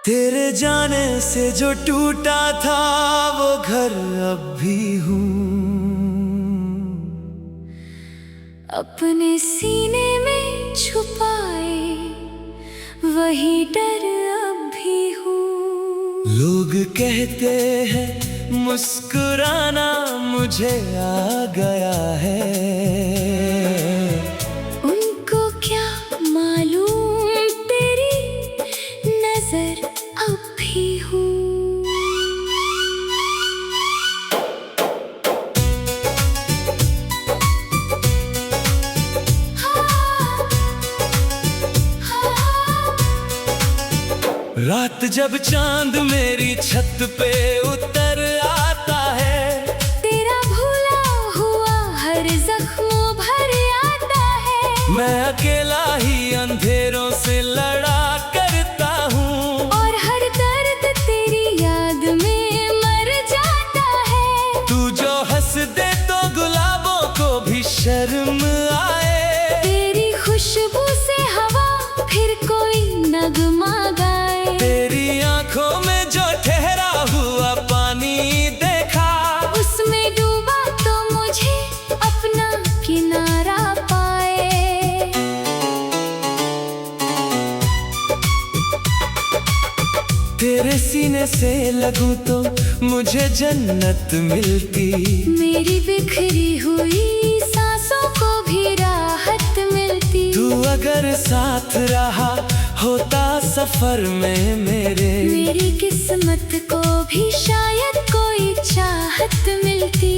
तेरे जाने से जो टूटा था वो घर अब भी हूँ, अपने सीने में छुपाए वही डर अब भी हूँ। लोग कहते हैं मुस्कुराना मुझे आ गया है, उनको क्या मालूम तेरी नजर अब भी हूँ। रात जब चांद मेरी छत पे उतर आता है, तेरा भूला हुआ हर जख्म भर आता है। मैं अकेला ही अंधेरों से लड़ा करता हूँ, और हर दर्द तेरी याद में मर जाता है। तू जो हंस दे तो गुलाबों को भी शर्म आए, तेरी खुशबू से हवा फिर कोई नगमा गाए। तेरी आंखों में जो ठहरा हुआ पानी देखा, उसमें डूबा तो मुझे अपना किनारा पाए। तेरे सीने से लगूं तो मुझे जन्नत मिलती, मेरी बिखरी हुई सांसों को भी राहत मिलती। तू अगर साथ रहा होता सफर में मेरी किस्मत को भी शायद कोई चाहत मिलती।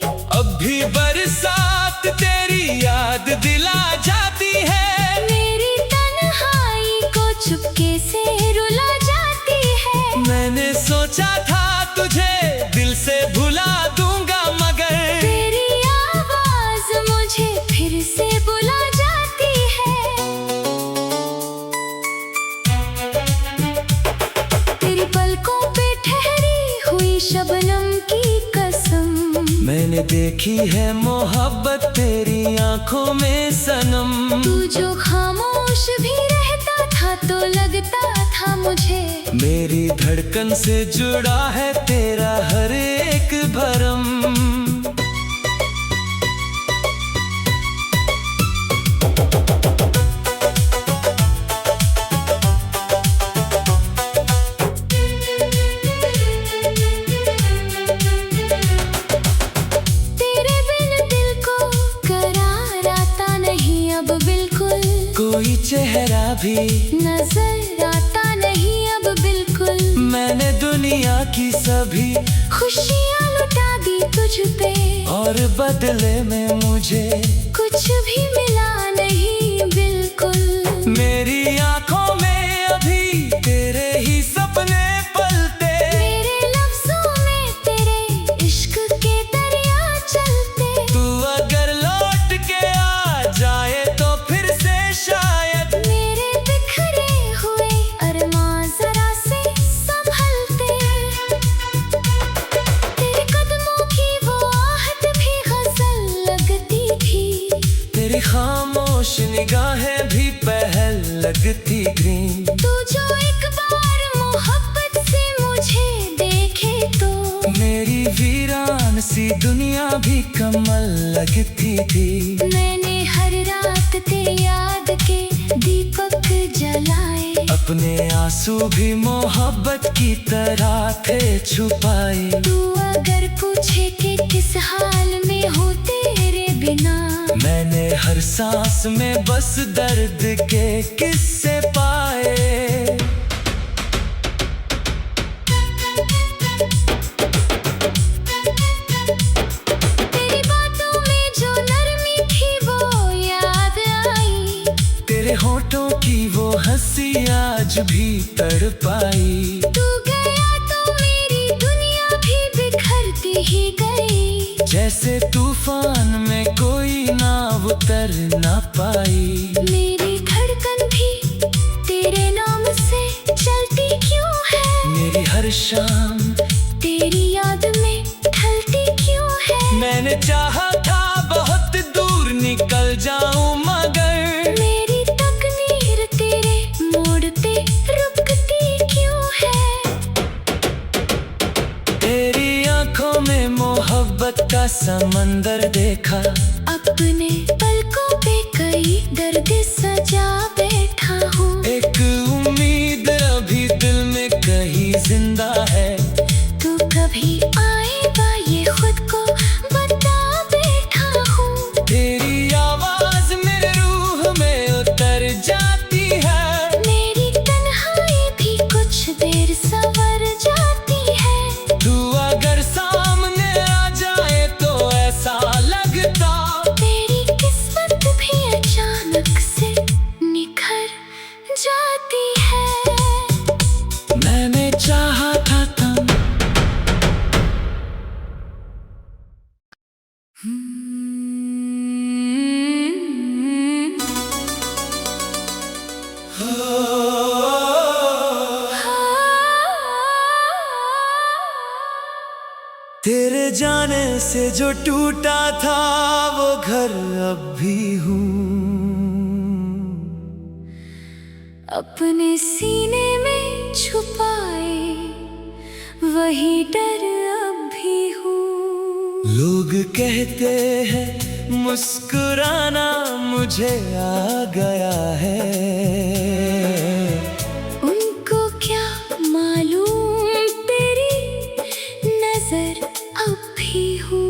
अब भी बरसात तेरी याद दिला जाती है, मेरी तन्हाई को चुपके से रुला जाती है। मैंने सोचा था तुझे दिल से भुला दूंगा, मगर तेरी आवाज मुझे फिर से बुला जाती है। तेरी पलकों पे ठहरी हुई शबनम की कसम, मैंने देखी है मोहब्बत तेरी आंखों में सनम। तू जो खामोश भी रहता था तो लगता था मुझे मेरी धड़कन से जुड़ा है तेरा हर एक भरम। तेरे बिन दिल को करार आता नहीं अब बिल्कुल, कोई चेहरा भी नजर आता नहीं अब बिल्कुल। मैंने दुनिया की सभी खुशियाँ लुटा दी तुझ पे, और बदले में मुझे कुछ भी मिला नहीं बिल्कुल। मेरी आंखों में अभी तेरे ही सपने पलते, मेरे लफ्जों में तेरे इश्क के दरिया चलते। तू अगर लौट के आ जाए तो फिर से शायद मेरे बिखरे हुए अरमान जरा से संभलते। तेरे कदमों की वो आहट भी गजल लगती थी, तेरी खामोश निगाहें भी पहल लगती थीं। तू जो एक बार मोहब्बत से मुझे देखे तो मेरी वीरान सी दुनिया भी कमल लगती थी। मैंने हर रात तेरी याद के दीपक जलाए, अपने आंसू भी मोहब्बत की तरह थे छुपाए। तू अगर पूछे कि किस हाल में हो तेरे बिना, मैंने हर सांस में बस दर्द के किस्से पाए। तेरी बातों में जो नरमी थी वो याद आई, तेरे होठों की वो हंसी आज भी तड़पाई। तू गया तो मेरी दुनिया भी बिखरती ही गई, जैसे तूफान में कोई नाव उतर ना पाई। मेरी धड़कन भी तेरे नाम से चलती क्यों है। मेरी हर शाम तेरी याद में ढलती क्यों है। मैंने चाहा था बहुत दूर निकल जाऊं मगर मेरी तकदीर तेरे मोड़ पे रुकती क्यों है। तेरी आंखों में मोहब्बत का समंदर देखा, अपने पलकों पे कई दर्द सजा बैठा हूँ। एक उम्मीद अभी दिल में कहीं जिंदा है। तू कभी आएगा ये खुद को बता बैठा हूँ। तेरी आवाज मेरे रूह में उतर जाती है। मेरी तन्हाई भी कुछ देर संवर जाती है। तू अगर सामने आ जाए तो ऐसा लगता तेरी किस्मत भी अचानक से निखर जाती है। मैंने चाहा था तब तेरे जाने से जो टूटा था वो घर अब भी हूँ। अपने सीने में छुपाए वही डर अब भी हूँ। लोग कहते हैं मुस्कुराना मुझे आ गया है। उनको क्या मालूम तेरी नजर अब भी हूँ।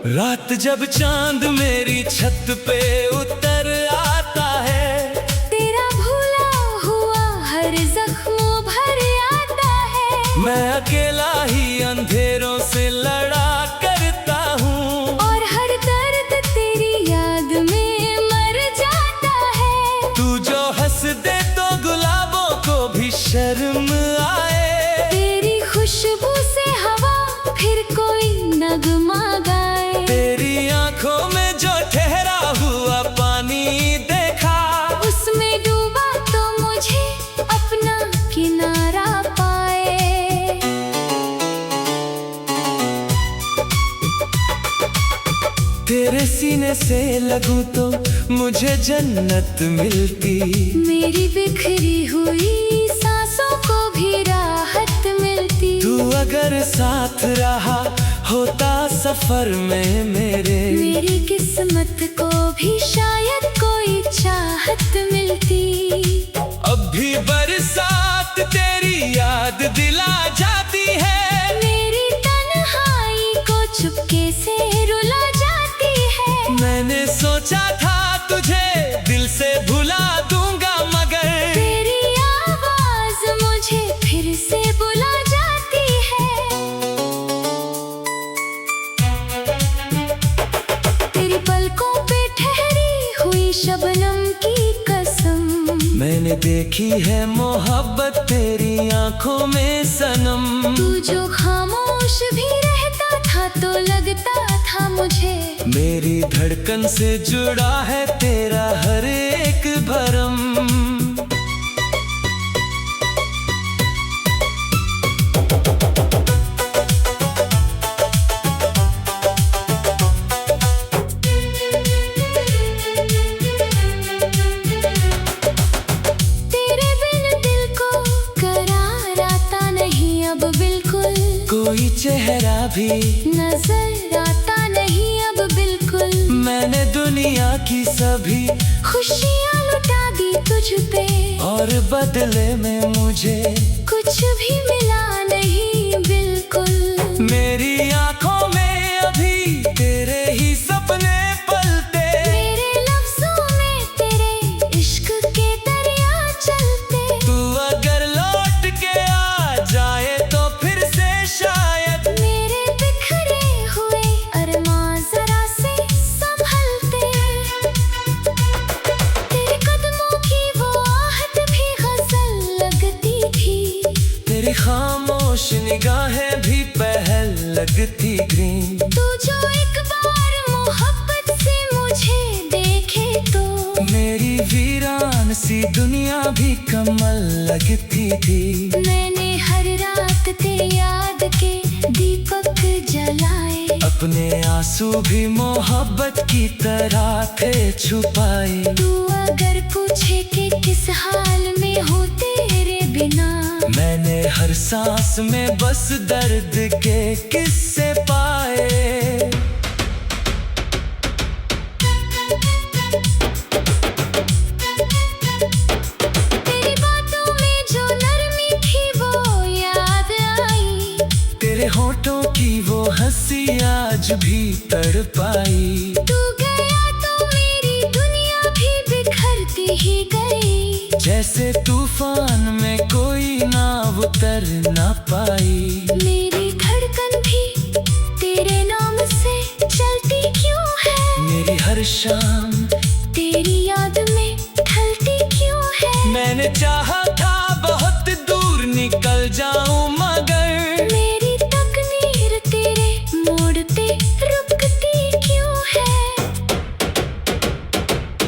रात जब चांद मेरी छत पे उतर आता है, तेरा भूला हुआ हर जख्मों भर आता है। मैं अकेला ही अंधेरों से लड़ा करता हूँ। और हर दर्द तेरी याद में मर जाता है। तू जो हंस दे तो गुलाबों को भी शर्म आए। तेरी खुशबू से हवा फिर कोई नगमा गाए। तेरी आंखों में जो ठहरा हुआ पानी देखा, उसमें डूबा तो मुझे अपना किनारा पाए। तेरे सीने से लगूं तो मुझे जन्नत मिलती। मेरी बिखरी हुई सांसों को भी राहत मिलती। तू अगर साथ रहा होता सफर में मेरी किस्मत को भी शायद कोई चाहत मिलती। अब भी बरसात तेरी याद दिला जाती है। मेरी तन्हाई को चुपके से रुला जाती है। मैंने सोचा था तुझे दिल से भुला दूंगा मगर तेरी आवाज मुझे फिर से बुला जाती है। तेरी पलकों पे ठहरी हुई शबनम की कसम, मैंने देखी है मोहब्बत तेरी आंखों में सनम। तू जो खामोश भी रहता था तो लगता था मुझे मेरी धड़कन से जुड़ा है तेरा हर एक भरम। तेरे बिन दिल को करार आता नहीं अब बिल्कुल। कोई चेहरा भी नजर आता नहीं अब बिल्कुल। मैंने दुनिया की सभी खुशियाँ लुटा दी तुझ पे और बदले में मुझे कुछ भी मिला नहीं बिल्कुल। मेरी आंखों में अभी तेरे ही सपने पलते। मेरे लफ्जों में तेरे इश्क के दरिया चलते। तू अगर लौट के आ जाए तो फिर से शायद मेरे बिखरे हुए अरमां जरा से संभलते। तेरे कदमों की वो आहट भी गजल लगती थी। तेरी खामोश निगाहें भी पहल लगती ग्रीन। तू जो एक बार मोहब्बत से मुझे देखे तो मेरी वीरान सी दुनिया भी कमल लगती थी। मैंने हर रात तेरी याद के दीपक जलाए, अपने आंसू भी मोहब्बत की तरह थे छुपाए। तू अगर पूछे कि किस हाल में हो तेरे बिना, मैंने हर सांस में बस दर्द के किस्से पाए। तेरी बातों में जो नरमी थी वो याद आई, तेरे होठों की वो हंसी आज भी तड़पाई। तू गया तो मेरी दुनिया भी बिखरती ही गई, जैसे तूफान में कोई नाव उतर ना पाई। मेरी धड़कन भी तेरे नाम से चलती क्यों है, मेरी हर शाम तेरी याद में ढलती क्यों है। मैंने चाहा था बहुत दूर निकल जाऊं, मगर मेरी तकदीर तेरे मोड़ पे रुकती क्यों है।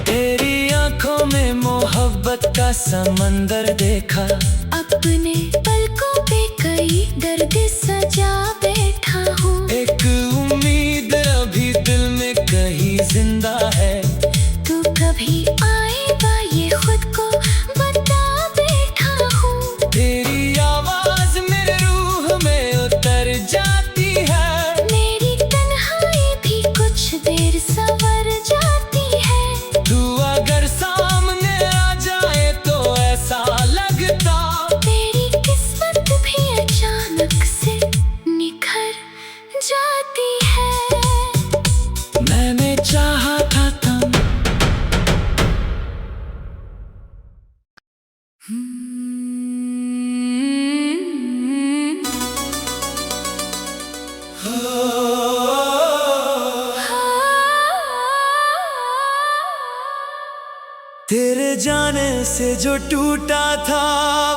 तेरी आंखों में मोहब्बत का समंदर देखा, अपने पलकों पे कई दर्द सजा बैठा हूँ। एक उम्मीद अभी दिल में कहीं जिंदा है। तू कभी आएगा ये खुद को बता बैठा हूँ। तेरी आवाज मेरे रूह में उतर जाती है, मेरी तन्हाई भी कुछ देर संवर जाती है। तू अगर सामने आ जाए तो ऐसा लगता तेरी किस्मत भी अचानक से निखर जाती है। मैंने चाहा था तब। तेरे जाने से जो टूटा था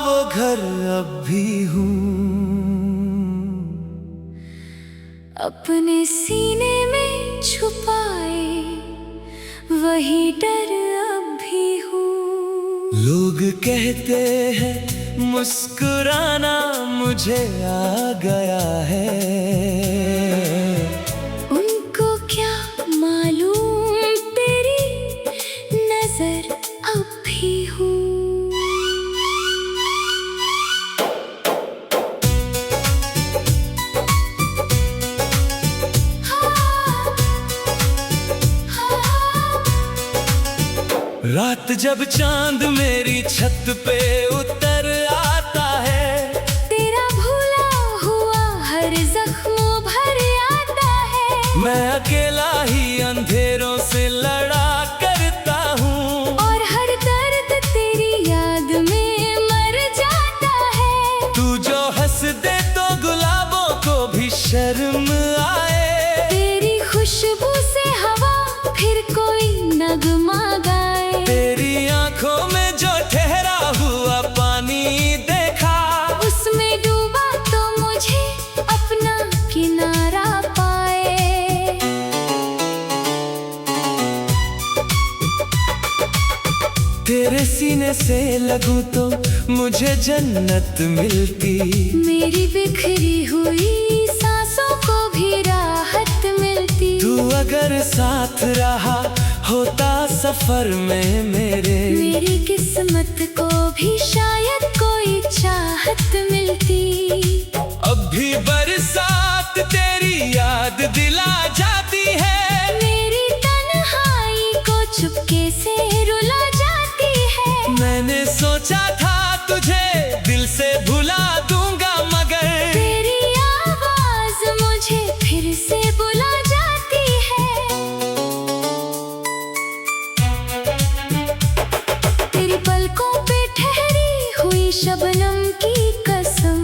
वो घर अब भी हूँ। अपने सीने में छुपाए वही डर अब भी हूँ। लोग कहते हैं मुस्कुराना मुझे आ गया है, उनको क्या मालूम तेरी नजर अब भी हूँ। रात जब चांद मेरी छत पे उतर आता है, तेरा भूला हुआ हर जख्म भर आता है। मैं अकेला ही अंधेरों से लड़ा करता हूँ, और हर दर्द तेरी याद में मर जाता है। तू जो हंस दे तो गुलाबों को भी शर्म आए। तेरी खुशबू से हवा फिर कोई नगमा गाए। तेरी आंखों में जो ठहरा हुआ पानी देखा, उसमें डूबा तो मुझे अपना किनारा पाए। तेरे सीने से लगूं तो मुझे जन्नत मिलती। मेरी बिखरी हुई सांसों को भी राहत मिलती। तू अगर साथ रहा होता सफर में मेरी किस्मत को भी शायद कोई चाहत मिलती। अब भी बरसात तेरी याद दिला जाती है, मेरी तन्हाई को चुपके से रुला जाती है। मैंने सोचा था तुझे दिल से भुला दूंगा, मगर तेरी आवाज मुझे फिर से बुला जाती है। तेरी पलकों पे ठहरी हुई शबनम की कसम,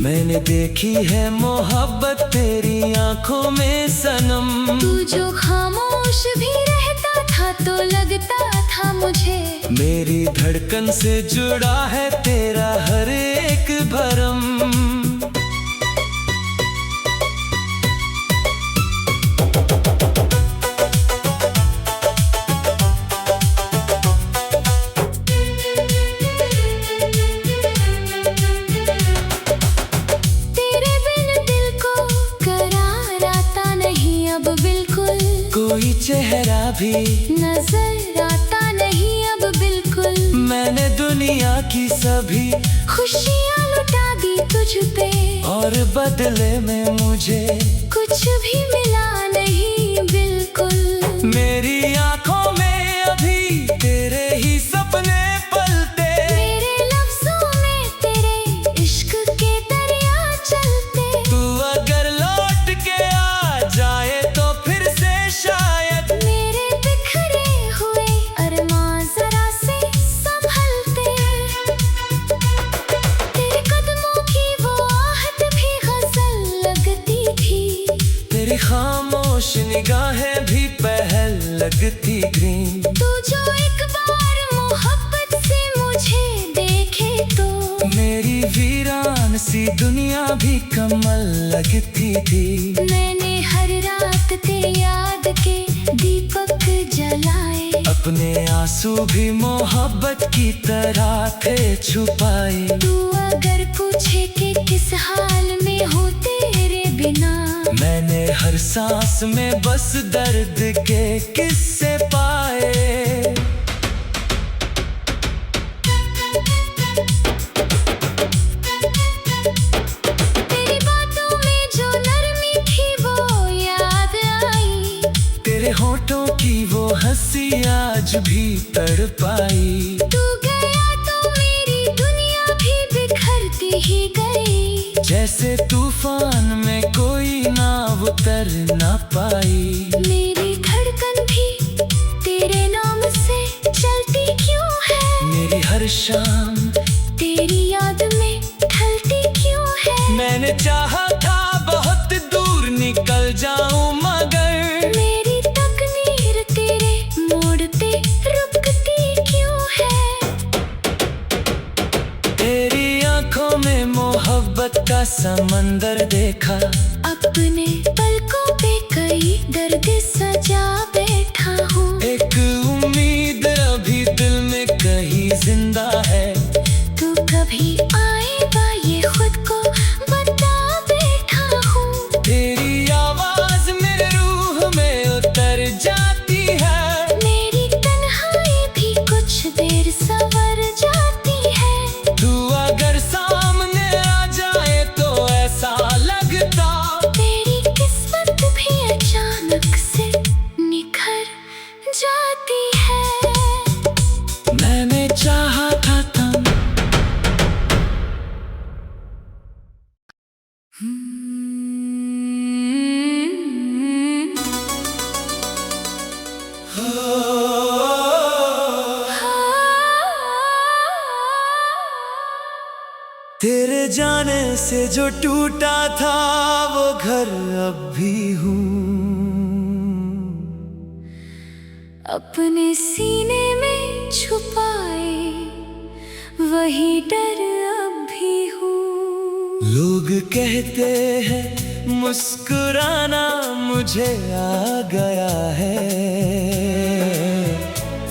मैंने देखी है मोहब्बत तेरी आंखों में सनम। तू जो खामोश भी रहता था तो लगता था मुझे मेरी धड़कन से जुड़ा है तेरा हर एक भरम। भी नजर आता नहीं अब बिल्कुल। मैंने दुनिया की सभी खुशियाँ लुटा दी तुझ पे, और बदले में मुझे कुछ भी मिला नहीं बिल्कुल। मेरी आंखों में अभी तेरे ही सपने पलते, मेरे लफ्जों में तेरे इश्क के दरिया चलते। तू अगर लौट के आ जाए तो फिर से शायद मेरे बिखरे हुए अरमां जरा से संभलते। तेरे कदमों की वो आहट भी गजल लगती थी, तेरी खामोश निगाहें भी पहल लगती ग्रीन। तू जो एक बार मोहब्बत से मुझे देखे तो मेरी वीरान सी दुनिया भी कमल लगती थी। मैंने हर रात तेरी याद के दीपक जलाए, अपने आंसू भी मोहब्बत की तरह थे छुपाए। तू अगर पूछे कि किस हाल में हो तेरे बिना, मैंने हर सांस में बस दर्द के किस्से पाए। तेरी बातों में जो नरमी थी वो याद आई, तेरे होठों की वो हंसी आज भी तड़पाई। तू गया तो मेरी दुनिया भी बिखरती ही गई, जैसे तूफान में कोई नाव उतर ना पाई। मेरी धड़कन भी तेरे नाम से चलती क्यों है, मेरी हर शाम तेरी याद में ढलती क्यों है। मैंने चाहा था बहुत दूर निकल जाऊं, मगर मेरी तकदीर तेरे मोड़ पे रुकती क्यों है। तेरी आंखों में मोहब्बत का समंदर देखा, अपने पलकों पे कई दर्द सजा बैठा हूँ। एक उम्मीद अभी दिल में कहीं जिंदा है। तू कभी आएगा ये खुद को बता बैठा हूँ। तेरी आवाज मेरे रूह में उतर जाती है, मेरी तन्हाई भी कुछ देर संवर जाती है। तू अगर सामने आ जाए तो ऐसा लगता तेरी किस्मत भी अचानक से निखर जाती है। मैंने चाहा था तब तेरे जाने से जो टूटा था वो घर अब भी हूँ। अपने सीने में छुपाए वही डर अब भी हूँ। लोग कहते हैं मुस्कुराना मुझे आ गया है,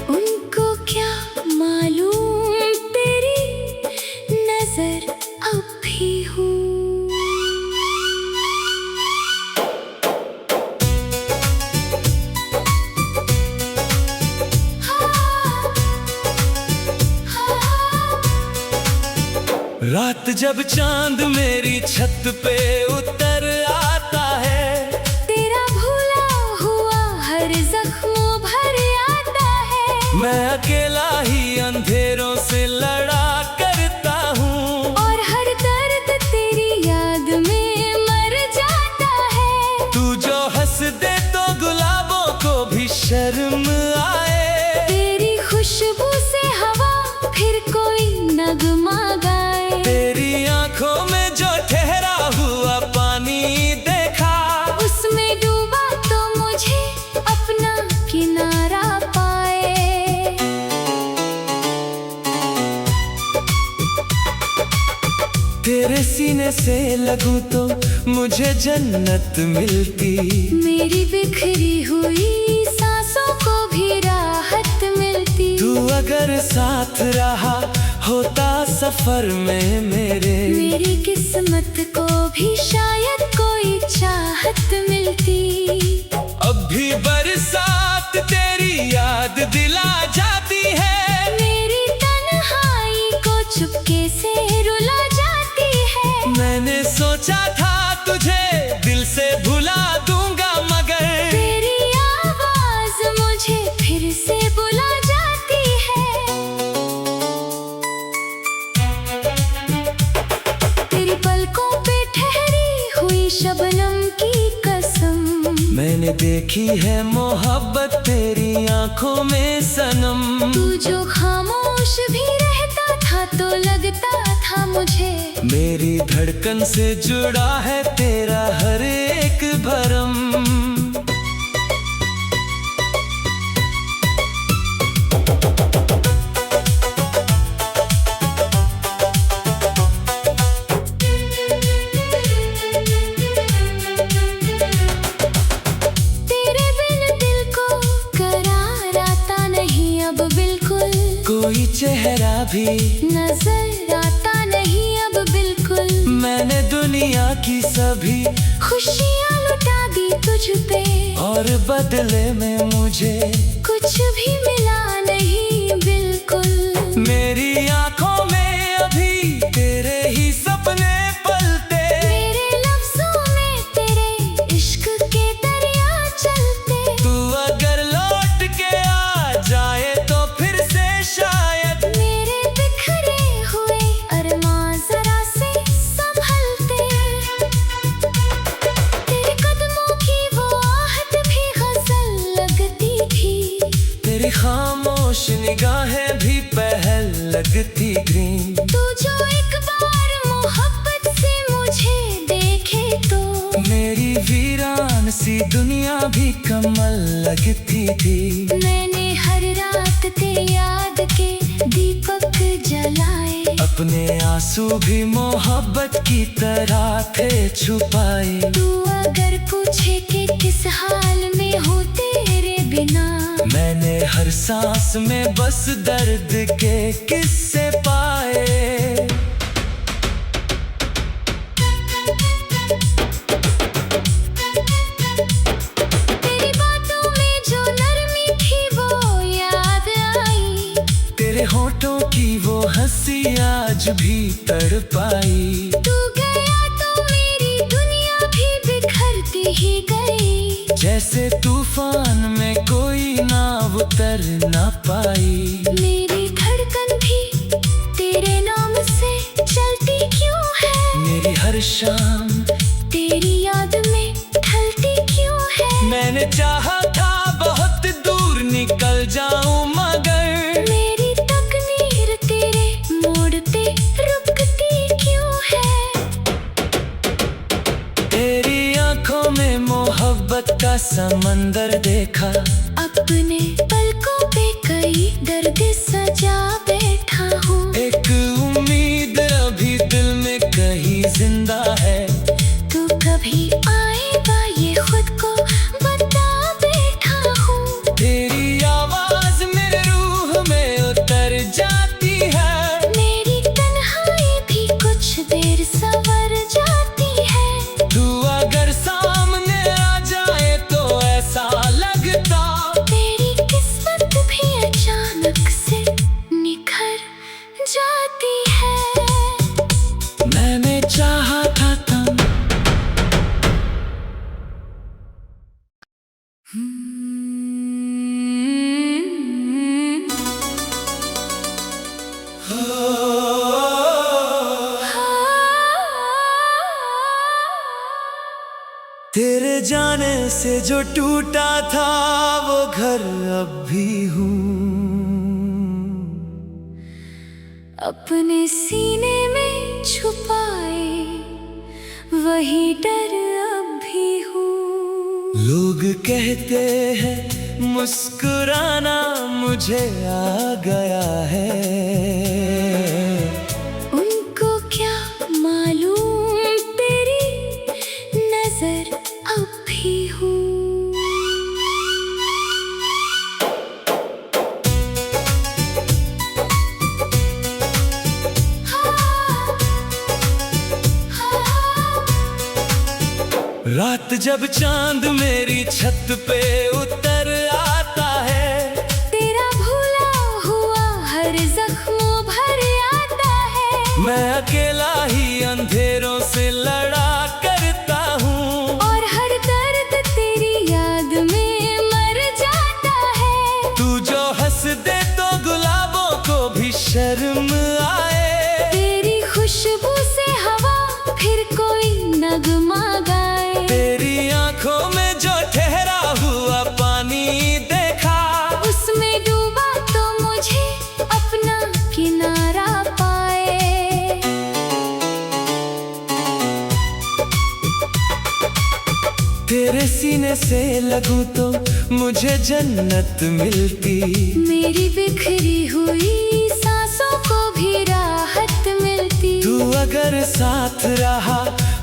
उनको क्या मालूम तेरी नजर अब भी हूँ। रात जब चांद मेरी छत पे उतर आता है, तेरा भूला हुआ हर जख्म भर आता है। मैं अकेला ही अंधेरों से लड़ा करता हूँ, और हर दर्द तेरी याद में मर जाता है। तू जो हंस दे तो गुलाबों को भी शर्म आए। तेरी खुशबू से हवा फिर कोई नगमा गाए। तेरी आंखों में जो ठहरा हुआ पानी देखा, उसमें डूबा तो मुझे अपना किनारा पाए। तेरे सीने से लगूं तो मुझे जन्नत मिलती। मेरी बिखरी हुई सांसों को भी राहत मिलती। तू अगर साथ रहा होता सफर में मेरी किस्मत को भी शायद कोई चाहत मिलती। अब भी बरसात तेरी मैंने देखी है मोहब्बत तेरी आंखों में सनम। तू जो खामोश भी रहता था तो लगता था मुझे मेरी धड़कन से जुड़ा है तेरा हर एक भरम। तेरे बिन दिल को करार आता नहीं अब बिल्कुल, कोई चेहरा भी नजर आता नहीं अब बिल्कुल। मैंने दुनिया की सभी खुशियाँ लुटा दी तुझ पे और बदले में मुझे कुछ भी मिला नहीं बिल्कुल। मेरी आंखों में अभी तेरे ही सपने पलते, मेरे लफ्जों में तेरे इश्क के दरिया चलते। तू अगर लौट के आ जाए तो फिर से शायद मेरे बिखरे हुए अरमां जरा से संभलते। तेरे कदमों की वो आहट भी गजल लगती थी, तेरी खामोश निगाहें भी पहल लगती ग्रीन। तू जो एक बार मोहब्बत से मुझे देखे तो मेरी वीरान सी दुनिया भी कमल लगती थी। मैंने हर रात तेरी याद के दीपक जलाए, अपने आंसू भी मोहब्बत की तरह थे छुपाए। तू अगर पूछे कि किस हाल में हो तेरे बिना, मैंने हर सांस में बस दर्द के किस्से पाए। तेरी बातों में जो नरमी थी वो याद आई, तेरे होठों की वो हंसी आज भी तड़पाई। तू गया तो मेरी दुनिया भी बिखरती ही गई, जैसे तूफान में कोई नाव उतर ना पाई। मेरी धड़कन भी तेरे नाम से चलती क्यों है, मेरी हर शाम तेरी याद में ढलती क्यों है। मैंने चाहा था बहुत दूर निकल जाऊं मगर मेरी तकदीर तेरे मोड़ पे रुकती क्यों है। तेरी आंखों में मोहब्बत का समंदर देखा, अपने पलकों पे कई दर्द सजा बैठा हूँ। एक उम्मीद अभी दिल में कहीं जिंदा है। तू कभी आएगा ये खुद को बता बैठा हूँ। तेरी आवाज मेरे रूह में उतर जाती है, मेरी तन्हाई भी कुछ देर संवर जाती है। तू अगर सामने आ जाए तो ऐसा लगता तेरी किस्मत भी अचानक से निखर जाती है। मैंने चाहा था तब तेरे जाने से जो टूटा था वो घर अब भी हूँ। अपने सीने में छुपाए वही डर अब भी हूँ। लोग कहते हैं मुस्कुराना मुझे आ गया है, उनको क्या मालूम तेरी नजर अब भी हूँ। रात जब चांद मेरी छत पे उतर आता है, तेरा भूला हुआ हर जख्मों भर आता है। मैं अकेला ही अंधेरों से लड़ा करता हूँ, और हर दर्द तेरी याद में मर जाता है। तू जो हंस दे तो गुलाबों को भी शर्म आए, तेरी खुशबू से हवा फिर कोई नगमा गाए। तेरी आंखों में जो ठहर से लगूं तो मुझे जन्नत मिलती। मेरी बिखरी हुई सांसों को भी राहत मिलती। तू अगर साथ रहा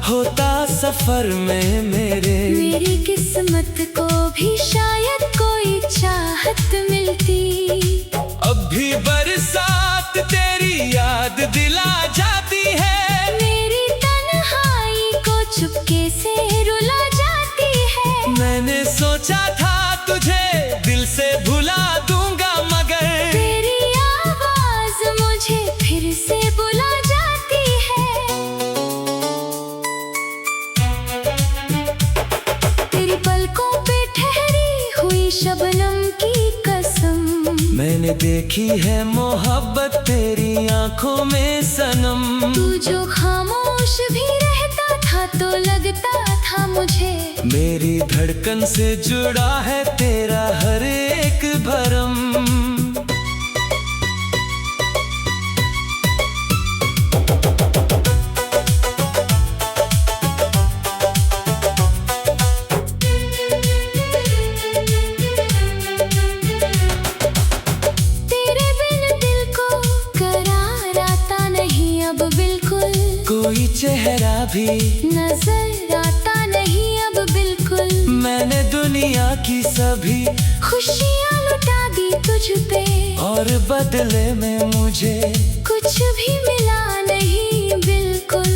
होता सफर में मेरी किस्मत को भी शायद कोई चाहत मिलती। अब भी बरसात तेरी याद दिला जाती है। मेरी तन्हाई को चुपके से रुला जाती है। मैंने सोचा था तुझे दिल से भुला दूंगा, मगर तेरी आवाज मुझे फिर से बुला जाती है। तेरी पलकों पे ठहरी हुई शबनम की कसम। मैंने देखी है मोहब्बत तेरी आंखों में सनम। तू जो खामोश भी रहता था तो लगता था मुझे मेरी धड़कन से जुड़ा है तेरा हर एक भरम। तेरे बिन दिल को करार आता नहीं अब बिल्कुल। कोई चेहरा भी नजर आता नहीं अब बिल्कुल। मैंने दुनिया की सभी खुशियाँ लुटा दी तुझ पे और बदले में मुझे कुछ भी मिला नहीं बिल्कुल।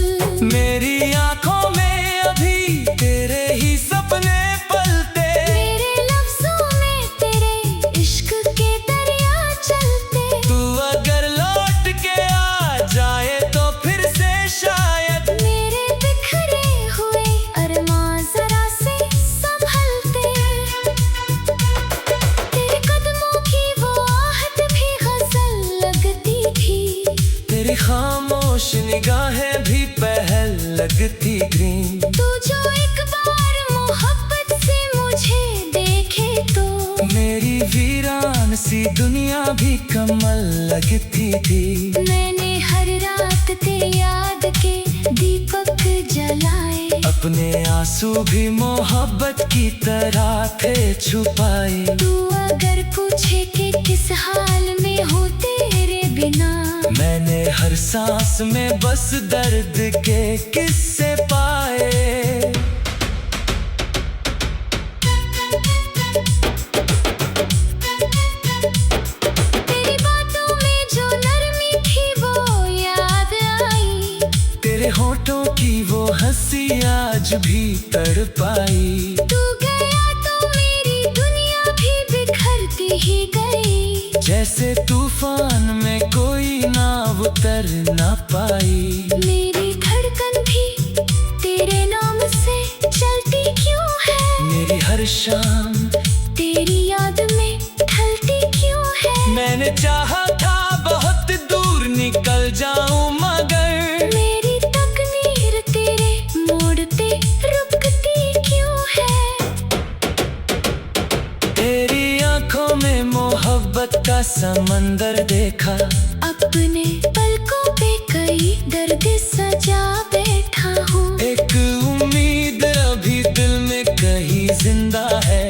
मेरी आंखों में अभी तेरे ही सपने पलते। मेरे लफ्जों में तेरे इश्क के दरिया चलते। तू अगर लौट के आ जाए तो फिर से शायद मेरे बिखरे हुए अरमां जरा से संभलते। तेरे कदमों की वो आहट भी गजल लगती थी। तेरी खामोश निगाहें भी पहल लगती ग्रीन। तू जो एक बार मोहब्बत से मुझे देखे तो मेरी वीरान सी दुनिया भी कमल लगती थी। मैंने हर रात तेरी याद के दीपक जलाए। अपने आंसू भी मोहब्बत की तरह थे छुपाए। तू अगर पूछे कि किस हाल में हो तेरे बिना, मैंने हर सांस में बस दर्द के किस्से पाए। तेरी बातों में जो नरमी थी वो याद आई। तेरे होठों की वो हंसी आज भी तड़पाई। तू गया तो मेरी दुनिया भी बिखरती ही गई। जैसे तूफान में कोई नाव उतर ना पाई। मेरी धड़कन भी तेरे नाम से चलती क्यों है। मेरी हर शाम तेरी याद में ढलती क्यों है। मैंने चाहा था बहुत दूर निकल जाऊं, मगर मेरी तकदीर तेरे मोड़ पे रुकती क्यों है। तेरी आंखों में मोहब्बत का समंदर देखा। अपने पलकों पे कई दर्द सजा बैठा हूँ। एक उम्मीद अभी दिल में कहीं जिंदा है।